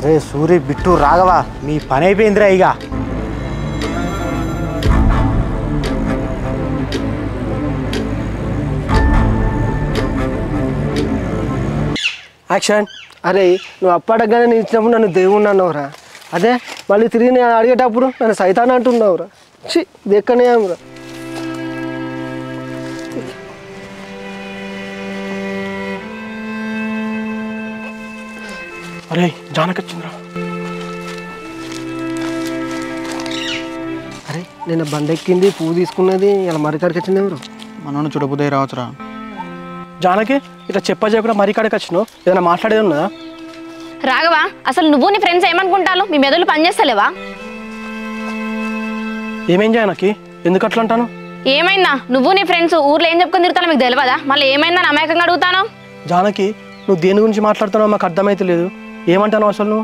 రే Suri bit Raghava మీ పని అయిపోయిందిరా ఇక యాక్షన్. అరే నువ్వు అప్పడగానే నేను ఇచ్చినప్పుడు నన్ను దేవుణ్ణి అన్నావురా, అదే మళ్ళీ తిరిగి నేను అడిగేటప్పుడు నన్ను సైతాన్ అంటున్నావురా. చి దెక్కనేరా. అరే జానకి వచ్చిందిరా. అరే నేను బండెక్కింది పువ్వు తీసుకున్నది ఇలా మరికాడికి వచ్చింది ఎవరు? మనోని చూడబోదే రావచ్చురా. జానకి ఇట్లా చెప్పకుండా మరీ కాడికి వచ్చినావు, ఏదైనా మాట్లాడేది ఉన్నదా? రాఘవా అసలు నువ్వు నీ ఫ్రెండ్స్ ఏమనుకుంటాను? మీ మెదళ్ళు పనిచేస్తలేవా? ఏమేం జానకి, ఎందుకు అట్లా అంటాను? ఏమైందా? నువ్వు నీ ఫ్రెండ్స్ ఊర్లో ఏం చెప్పుకొని తిరుగుతానో మీకు తెలియదా? మళ్ళీ ఏమైందని అమాయకంగా అడుగుతాను. జానకి నువ్వు దేని గురించి మాట్లాడుతున్నావు మాకు అర్థమైతే లేదు. ఏమంటాను అసలు నువ్వు?